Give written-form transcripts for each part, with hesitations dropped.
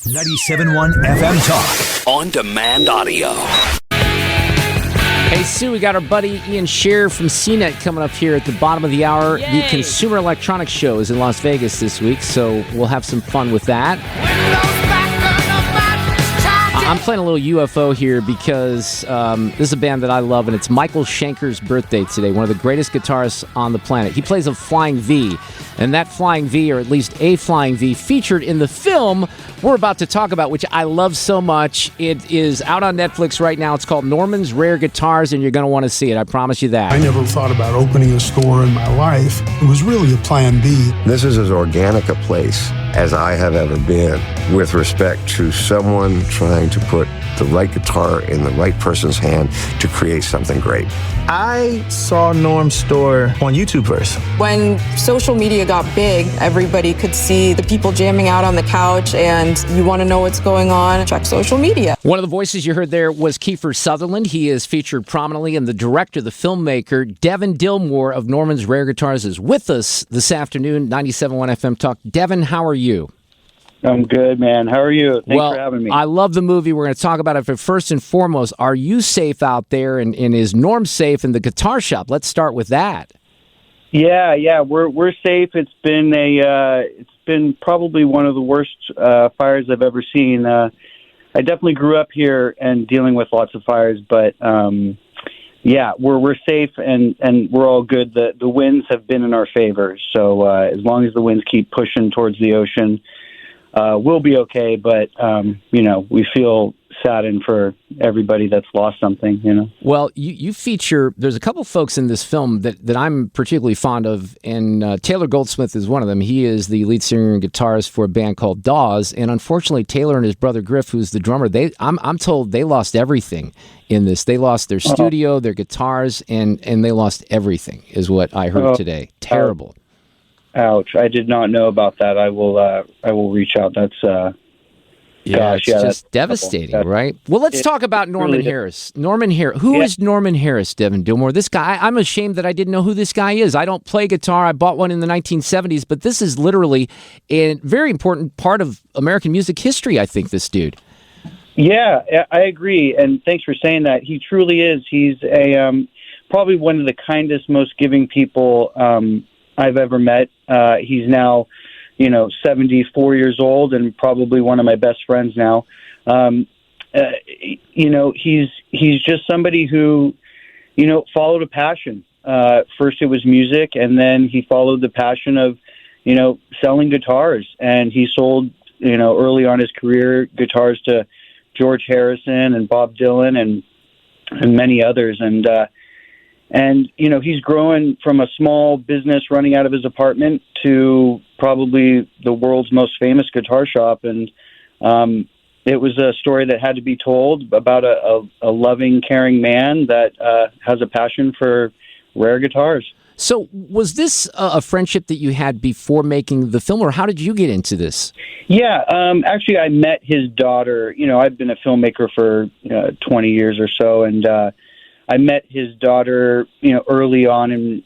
97.1 FM Talk. On demand audio. Hey, Sue, we got our buddy Ian Scheer from CNET coming up here at the bottom of the hour. Yay. The Consumer Electronics Show is in Las Vegas this week, so we'll have some fun with that. I'm playing a little UFO here because this is a band that I love, and it's Michael Schenker's birthday today, one of the greatest guitarists on the planet. He plays a Flying V, and that Flying V, or at least a Flying V, featured in the film we're about to talk about, which I love so much. It is out on Netflix right now. It's called Norman's Rare Guitars, and you're going to want to see it. I promise you that. I never thought about opening a store in my life. It was really a plan B. This is as organic a place as I have ever been with respect to someone trying to put the right guitar in the right person's hand to create something great. I saw Norm's store on YouTube first. When social media got big, everybody could see the people jamming out on the couch, and you want to know what's going on, check social media. One of the voices you heard there was Kiefer Sutherland. He is featured prominently, and the director, the filmmaker, Devin Dilmore of Norman's Rare Guitars is with us this afternoon, 97.1 FM Talk. Devin, how are you? I'm good, man. How are you? Thanks for having me. I love the movie. We're going to talk about it, but first and foremost, are you safe out there, and is Norm safe in the guitar shop? Let's start with that. Yeah, we're safe. It's been probably one of the worst fires I've ever seen. I definitely grew up here and dealing with lots of fires, but yeah, we're safe and we're all good. The winds have been in our favor, so as long as the winds keep pushing towards the ocean, we'll be okay, but, we feel saddened for everybody that's lost something, Well, you feature, there's a couple folks in this film that I'm particularly fond of, and Taylor Goldsmith is one of them. He is the lead singer and guitarist for a band called Dawes, and unfortunately, Taylor and his brother Griff, who's the drummer, I'm told they lost everything in this. They lost their studio, their guitars, and they lost everything, is what I heard today. Terrible. Ouch! I did not know about that. I will reach out. That's it's just devastating, right? Well, let's talk about Norman really Harris. Norman Harris. Who is Norman Harris, Devin Dilmore? This guy, I'm ashamed that I didn't know who this guy is. I don't play guitar. I bought one in the 1970s, but this is literally a very important part of American music history, I think, this dude. Yeah, I agree, and thanks for saying that. He truly is. He's probably one of the kindest, most giving people I've ever met. He's now, 74 years old and probably one of my best friends now. He's just somebody who, followed a passion. First it was music, and then he followed the passion of, selling guitars. And he sold, early on his career, guitars to George Harrison and Bob Dylan and many others. And, he's growing from a small business running out of his apartment to probably the world's most famous guitar shop. And it was a story that had to be told about a loving, caring man that has a passion for rare guitars. So was this a friendship that you had before making the film, or how did you get into this? Yeah, actually, I met his daughter. I've been a filmmaker for 20 years or so, and I met his daughter, early on in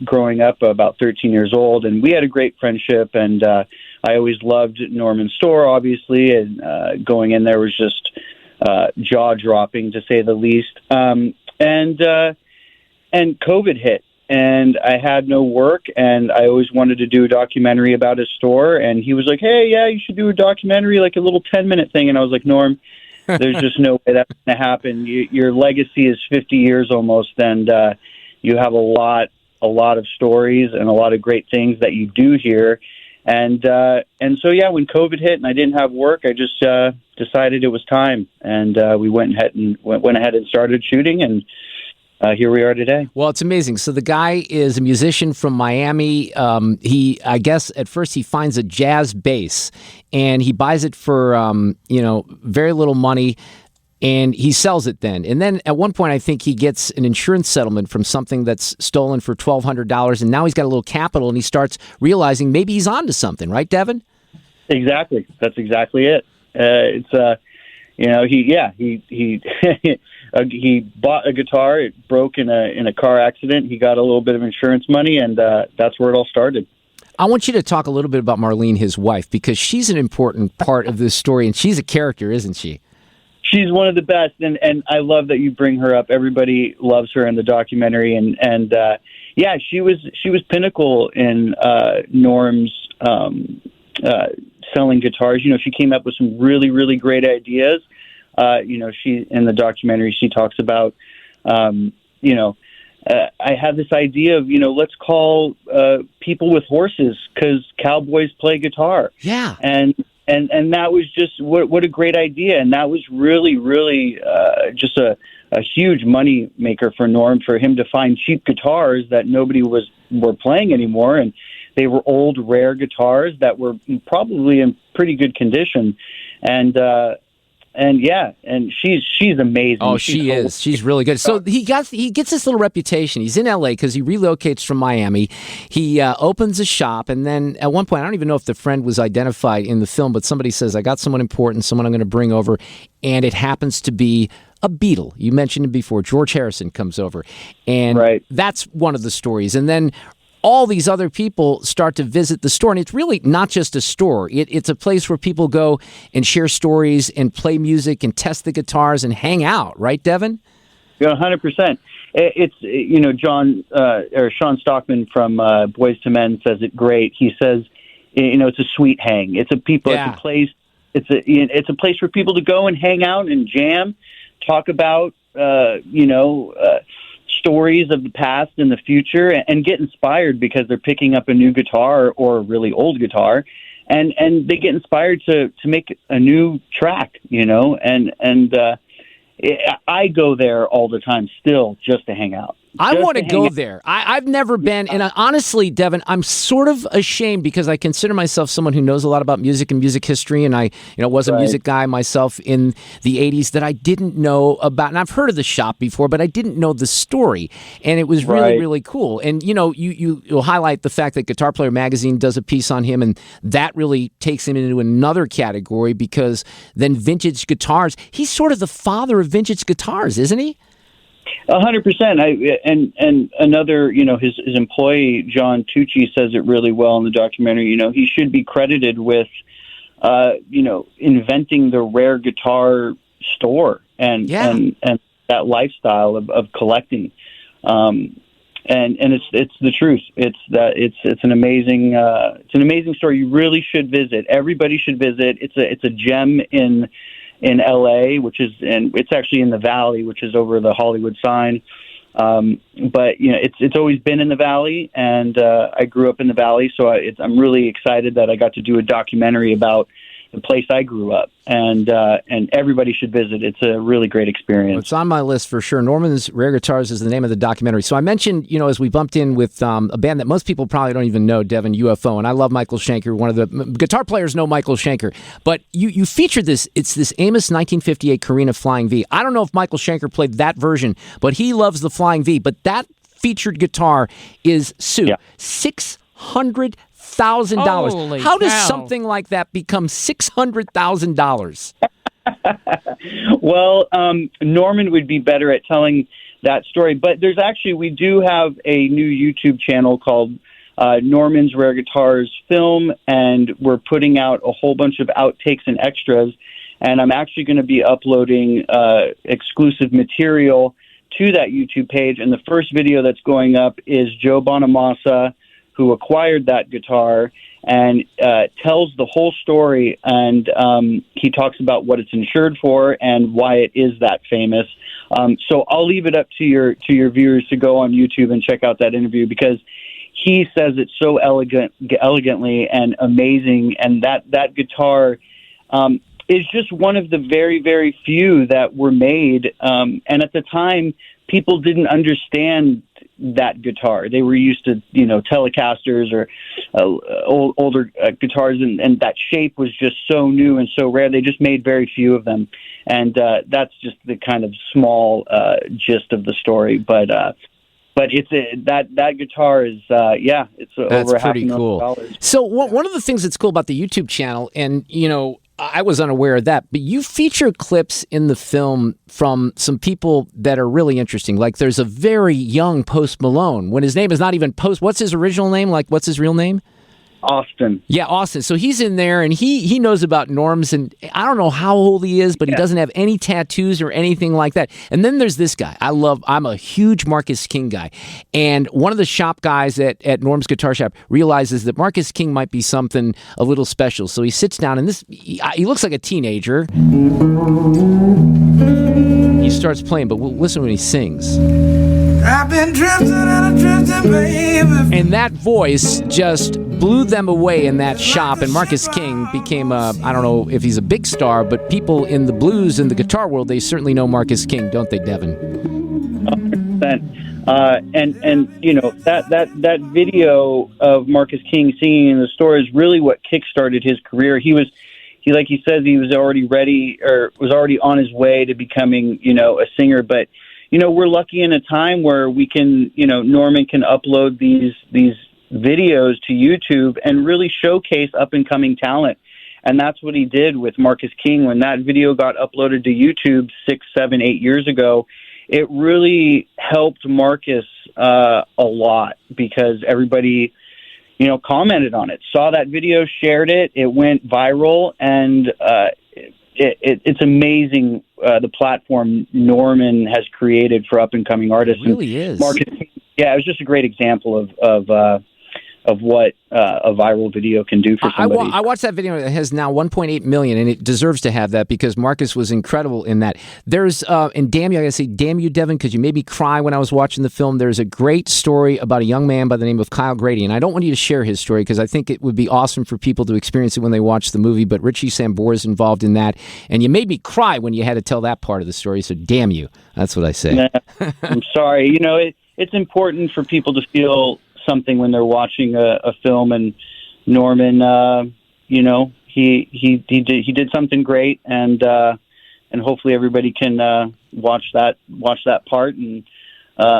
growing up, about 13 years old, and we had a great friendship. And I always loved Norman's store, obviously, and going in there was just jaw-dropping, to say the least. And COVID hit, and I had no work, and I always wanted to do a documentary about his store. And he was like, "Hey, yeah, you should do a documentary, like a little 10-minute thing." And I was like, "Norm, there's just no way that's going to happen. Your legacy is 50 years almost, and you have a lot of stories and a lot of great things that you do here." And so, yeah, when COVID hit and I didn't have work, I just decided it was time, and we went ahead and started shooting, and here we are today. Well, it's amazing. So the guy is a musician from Miami. I guess at first he finds a jazz bass and he buys it for, very little money, and he sells it then. And then at one point, I think he gets an insurance settlement from something that's stolen for $1,200. And now he's got a little capital, and he starts realizing maybe he's onto something, right, Devin? Exactly. That's exactly it. He bought a guitar. It broke in a car accident. He got a little bit of insurance money, and that's where it all started. I want you to talk a little bit about Marlene, his wife, because she's an important part of this story, and she's a character, isn't she? She's one of the best, and I love that you bring her up. Everybody loves her in the documentary, and yeah, she was pinnacle in Norm's selling guitars. You know, she came up with some really, really great ideas. You know, she in the documentary she talks about, you know, I have this idea of, you know, let's call people with horses because cowboys play guitar. Yeah, and that was just what a great idea, and that was really, really just a huge money maker for Norm, for him to find cheap guitars that nobody were playing anymore, and they were old, rare guitars that were probably in pretty good condition, and yeah, and she's amazing. Oh, she is. She's really good. So he gets this little reputation. He's in L.A. because he relocates from Miami. He opens a shop, and then at one point, I don't even know if the friend was identified in the film, but somebody says, I got someone important, someone I'm going to bring over, and it happens to be a Beatle. You mentioned it before. George Harrison comes over, and that's one of the stories. And then all these other people start to visit the store, and it's really not just a store. It's a place where people go and share stories and play music and test the guitars and hang out. Right, Devin? Yeah, 100%. It's, you know, Sean Stockman from Boyz II Men says it great. He says, you know, it's a sweet hang. It's a place. It's a place for people to go and hang out and jam, talk about, you know, stories of the past and the future, and get inspired because they're picking up a new guitar or a really old guitar, and they get inspired to make a new track, you know, and I go there all the time still just to hang out. I want to go there. I've never been, and honestly, Devin, I'm sort of ashamed because I consider myself someone who knows a lot about music and music history, and I, was a music guy myself in the 80s that I didn't know about. And I've heard of the shop before, but I didn't know the story, and it was really, really cool. And you'll highlight the fact that Guitar Player Magazine does a piece on him, and that really takes him into another category because then vintage guitars. He's sort of the father of vintage guitars, isn't he? 100%. And another, his employee, John Tucci, says it really well in the documentary. He should be credited with, inventing the rare guitar store and that lifestyle of collecting. And it's the truth. It's an amazing story. You really should visit. Everybody should visit. It's a gem in LA, it's actually in the Valley, which is over the Hollywood sign. But it's always been in the Valley, and I grew up in the Valley, so I'm really excited that I got to do a documentary about the place I grew up, and everybody should visit. It's a really great experience. Well, it's on my list for sure. Norman's Rare Guitars is the name of the documentary. So I mentioned, as we bumped in with a band that most people probably don't even know, Devin, UFO, and I love Michael Schenker. One of the guitar players know Michael Schenker, but you featured this. It's this Amos 1958 Carina Flying V. I don't know if Michael Schenker played that version, but he loves the Flying V. But that featured guitar is $600,000. How does something like that become $600,000? Well, Norman would be better at telling that story, but we do have a new YouTube channel called Norman's Rare Guitars Film, and we're putting out a whole bunch of outtakes and extras, and I'm actually going to be uploading exclusive material to that YouTube page, and the first video that's going up is Joe Bonamassa, who acquired that guitar, and tells the whole story, and he talks about what it's insured for and why it is that famous. So I'll leave it up to your viewers to go on YouTube and check out that interview, because he says it so elegantly and amazing, and that guitar is just one of the very, very few that were made, and at the time, people didn't understand that guitar. They were used to, Telecasters or older guitars, and that shape was just so new and so rare. They just made very few of them, and that's just the kind of small gist of the story. But it's that guitar is it's that's over pretty cool. So one of the things that's cool about the YouTube channel, and I was unaware of that, but you feature clips in the film from some people that are really interesting. Like there's a very young Post Malone, when his name is not even Post. What's his original name? Like, what's his real name? Austin. Yeah, Austin. So he's in there, and he knows about Norms, and I don't know how old he is, but he doesn't have any tattoos or anything like that. And then there's this guy. I'm a huge Marcus King guy. And one of the shop guys at Norm's Guitar Shop realizes that Marcus King might be something a little special. So he sits down, and he looks like a teenager. He starts playing, but listen when he sings. I've been drifting and drifting, baby. And that voice just blew them away in that shop, and Marcus King became I don't know if he's a big star, but people in the blues and the guitar world, they certainly know Marcus King, don't they, Devin? 100%. And you know, that video of Marcus King singing in the store is really what kickstarted his career. He like he says, he was already ready, or was already on his way to becoming, you know, a singer, but you know, we're lucky in a time where we can, you know, Norman can upload these videos to YouTube and really showcase up-and-coming talent. And that's what he did with Marcus King. When that video got uploaded to YouTube 6, 7, 8 years ago, it really helped Marcus a lot, because everybody, you know, commented on it, saw that video, shared it, it went viral, and it's amazing the platform Norman has created for up-and-coming artists. It really is. Marcus, yeah, it was just a great example of what a viral video can do for somebody. I watched that video. It has now 1.8 million, and it deserves to have that because Marcus was incredible in that. There's, and damn you, I gotta say, damn you, Devin, because you made me cry when I was watching the film. There's a great story about a young man by the name of Kyle Grady, and I don't want you to share his story because I think it would be awesome for people to experience it when they watch the movie, but Richie Sambora is involved in that, and you made me cry when you had to tell that part of the story, so damn you. That's what I say. I'm sorry. You know, it's important for people to feel something when they're watching a film, and Norman, you know, he did something great, and hopefully everybody can watch that part, and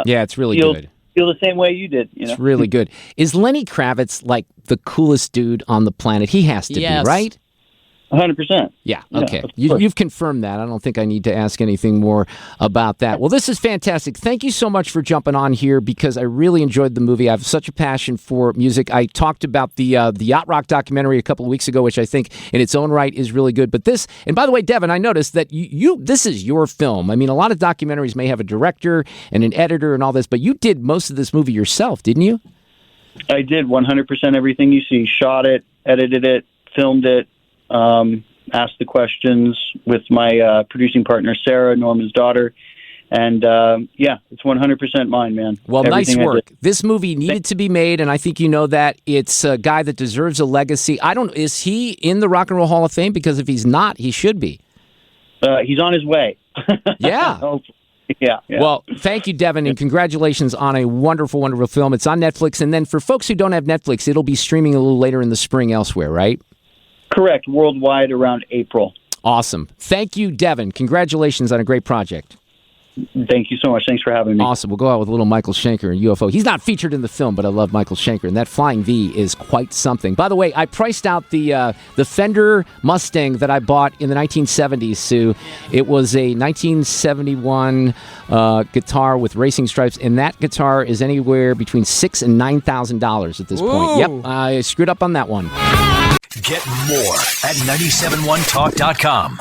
yeah, it's really good. Feel the same way you did. You know? It's really good. Is Lenny Kravitz like the coolest dude on the planet? He has to be, right? 100%. Yeah, okay. You've confirmed that. I don't think I need to ask anything more about that. Well, this is fantastic. Thank you so much for jumping on here because I really enjoyed the movie. I have such a passion for music. I talked about the Yacht Rock documentary a couple of weeks ago, which I think in its own right is really good. But this, and by the way, Devin, I noticed that this is your film. I mean, a lot of documentaries may have a director and an editor and all this, but you did most of this movie yourself, didn't you? I did 100% everything you see. Shot it, edited it, filmed it. Asked the questions with my producing partner, Sarah, Norman's daughter. And, yeah, it's 100% mine, man. Well, Everything nice work. This movie needed to be made, and I think you know that. It's a guy that deserves a legacy. Is he in the Rock and Roll Hall of Fame? Because if he's not, he should be. He's on his way. Yeah. Yeah. Well, thank you, Devin, and congratulations on a wonderful, wonderful film. It's on Netflix. And then for folks who don't have Netflix, it'll be streaming a little later in the spring elsewhere, right? Correct. Worldwide around April. Awesome. Thank you, Devin. Congratulations on a great project. Thank you so much. Thanks for having me. Awesome. We'll go out with a little Michael Schenker and UFO. He's not featured in the film, but I love Michael Schenker, and that Flying V is quite something. By the way, I priced out the Fender Mustang that I bought in the 1970s, Sue. It was a 1971 guitar with racing stripes, and that guitar is anywhere between $6,000 and $9,000 at this point. Yep, I screwed up on that one. Get more at 971talk.com.